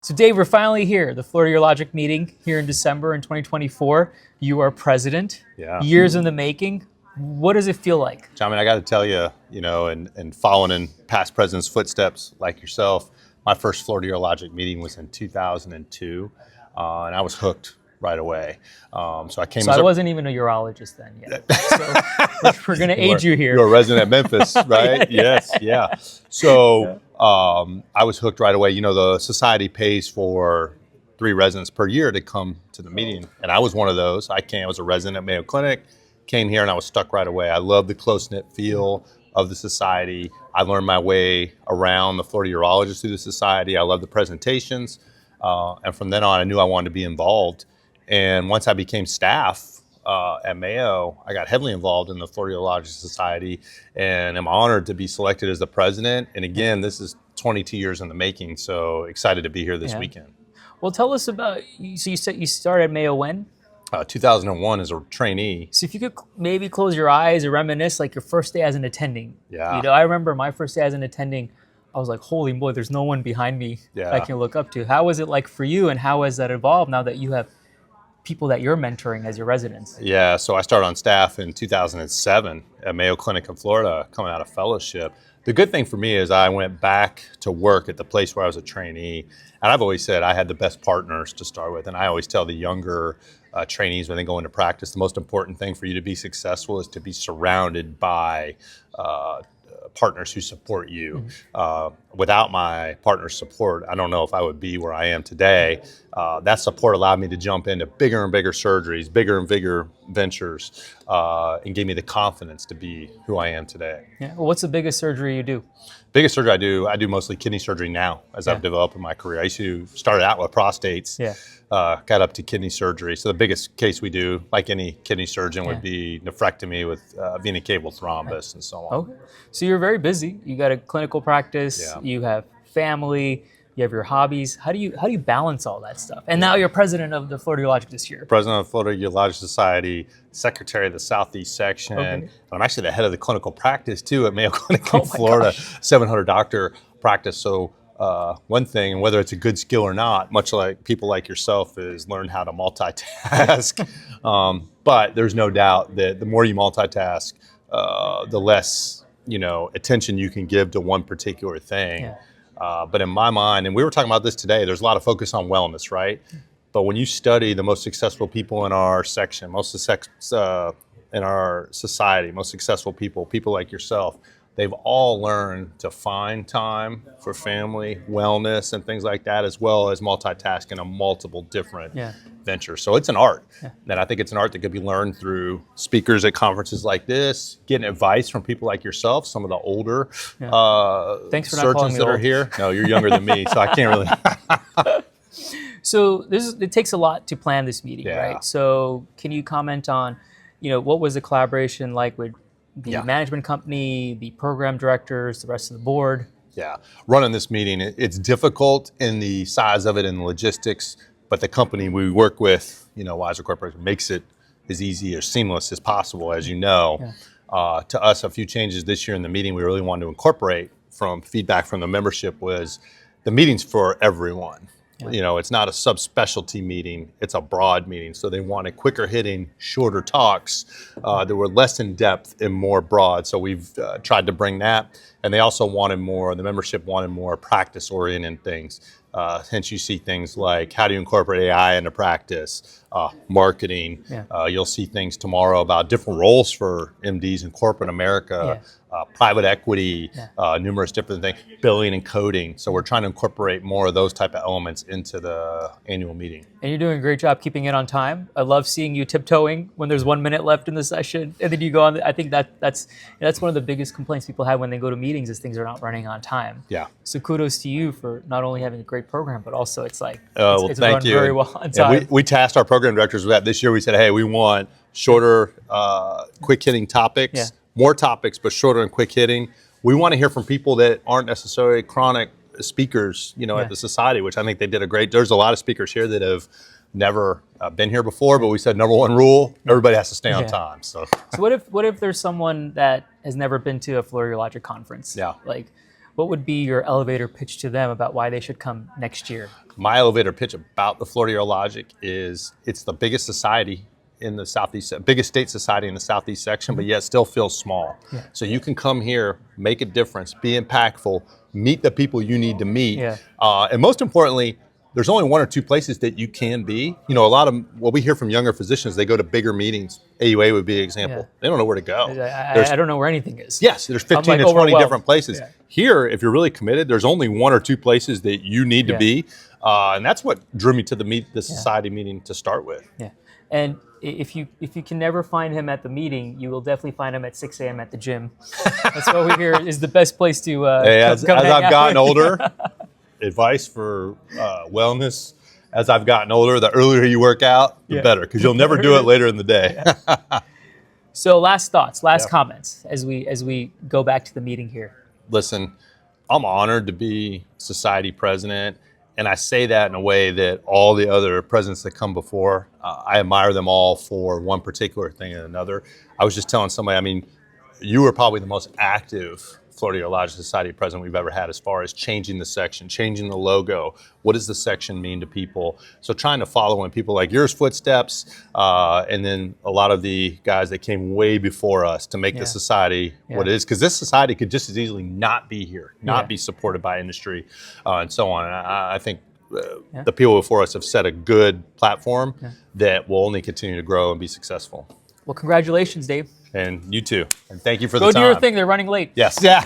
So Dave, we're finally here, the Florida Urologic meeting here in December in 2024. You are president. Yeah. Years in the making. What does it feel like? I mean, I got to tell you, and following in past presidents' footsteps like yourself, my first Florida Urologic meeting was in 2002, and I was hooked right away. So I wasn't even a urologist then yet. So we're going to age you here. You're a resident at Memphis, right? Yes, yeah. So I was hooked right away. You know, the society pays for 3 residents per year to come to the meeting, and I was one of those. I was a resident at Mayo Clinic, came here, and I was stuck right away. I love the close-knit feel of the society. I learned my way around the Florida urologists through the society. I love the presentations, and from then on, I knew I wanted to be involved. And once I became staff at Mayo, I got heavily involved in the Florida Urologic Society, and I'm honored to be selected as the president. And again, this is 22 years in the making, so excited to be here this weekend. Well, tell us about, so you said you started at Mayo when? 2001 as a trainee. So if you could maybe close your eyes or reminisce like your first day as an attending. Yeah. You know, I remember my first day as an attending, I was like, holy boy, there's no one behind me I can look up to. How was it like for you, and how has that evolved now that you have people that you're mentoring as your residents? Yeah, so I started on staff in 2007 at Mayo Clinic in Florida, coming out of fellowship. The good thing for me is I went back to work at the place where I was a trainee, and I've always said I had the best partners to start with, and I always tell the younger trainees when they go into practice, the most important thing for you to be successful is to be surrounded by partners who support you. Without my partner's support, I don't know if I would be where I am today. That support allowed me to jump into bigger and bigger surgeries, bigger and bigger ventures, and gave me the confidence to be who I am today. Yeah. Well, what's the biggest surgery you do? Biggest surgery I do mostly kidney surgery now as I've developed in my career. I used to start out with prostates, got up to kidney surgery. So the biggest case we do, like any kidney surgeon, would be nephrectomy with vena cava thrombus and so on. Okay. So you're very busy. You got a clinical practice, you have family, you have your hobbies. How do you balance all that stuff? And now you're president of the Florida Urologic this year. President of the Florida Urologic Society, secretary of the Southeast section. And I'm actually the head of the clinical practice too at Mayo Clinic in Florida, 700 doctor practice. So one thing, and whether it's a good skill or not, much like people like yourself, is learn how to multitask. But there's no doubt that the more you multitask, the less attention you can give to one particular thing. But in my mind, and we were talking about this today, there's a lot of focus on wellness, right? But when you study the most successful people in our section, in our society, most successful people like yourself, they've all learned to find time for family, wellness, and things like that, as well as multitasking on multiple different ventures. So it's an art. And I think it's an art that could be learned through speakers at conferences like this, getting advice from people like yourself, some of the older Thanks for not calling surgeons me that are old. here. No, you're younger than me, so I can't really. So it takes a lot to plan this meeting, right? So can you comment on, what was the collaboration like with the management company, the program directors, the rest of the board? Yeah, running this meeting, it's difficult in the size of it and the logistics, but the company we work with, Weiser Corporation, makes it as easy or seamless as possible, as you know. To us, a few changes this year in the meeting we really wanted to incorporate from feedback from the membership was the meeting's for everyone. It's not a subspecialty meeting, it's a broad meeting. So they wanted quicker hitting, shorter talks that were less in depth and more broad. So we've tried to bring that. And they also the membership wanted more practice oriented things. Hence you see things like how do you incorporate AI into practice, marketing. You'll see things tomorrow about different roles for MDs in corporate America, private equity, numerous different things, billing and coding. So we're trying to incorporate more of those type of elements into the annual meeting. And you're doing a great job keeping it on time. I love seeing you tiptoeing when there's 1 minute left in the session, and then you go on. I think that's one of the biggest complaints people have when they go to meetings is things are not running on time. So kudos to you for not only having a great program, but also it's thank run you. very well on time. We tasked our program directors with that this year. We said, hey, we want shorter, quick hitting topics, more topics, but shorter and quick hitting. We want to hear from people that aren't necessarily chronic speakers, at the society, which I think they did there's a lot of speakers here that have never been here before, but we said number one rule, everybody has to stay on time. So what if there's someone that has never been to a Florida Urologic conference? Like, what would be your elevator pitch to them about why they should come next year? My elevator pitch about the Florida Urologic is it's the biggest society in the Southeast, biggest state society in the Southeast section, but yet still feels small. Yeah. So you can come here, make a difference, be impactful, meet the people you need to meet. Yeah. And most importantly, there's only one or two places that you can be. You know, a lot of what we hear from younger physicians, they go to bigger meetings. AUA would be an example. Yeah. They don't know where to go. I don't know where anything is. Yes, there's 15 to 20 different places. Yeah. Here, if you're really committed, there's only one or two places that you need to be. And that's what drew me to the society meeting to start with. Yeah. And if you can never find him at the meeting, you will definitely find him at 6 a.m. at the gym. That's what we hear is the best place to as come I've gotten older, advice for wellness. As I've gotten older, the earlier you work out, the better, because you'll never do it later in the day. So last thoughts, last comments as we go back to the meeting here. Listen, I'm honored to be society president. And I say that in a way that all the other presidents that come before, I admire them all for one particular thing and another. I was just telling somebody, I mean, you were probably the most active Florida Urologic Society president we've ever had as far as changing the section, changing the logo. What does the section mean to people? So trying to follow in people like yours footsteps, and then a lot of the guys that came way before us to make the society what it is. Because this society could just as easily not be here, not be supported by industry, and so on. And I think the people before us have set a good platform that will only continue to grow and be successful. Well, congratulations, Dave. And you too. And thank you for the time. Go do your thing. They're running late. Yes. Yeah.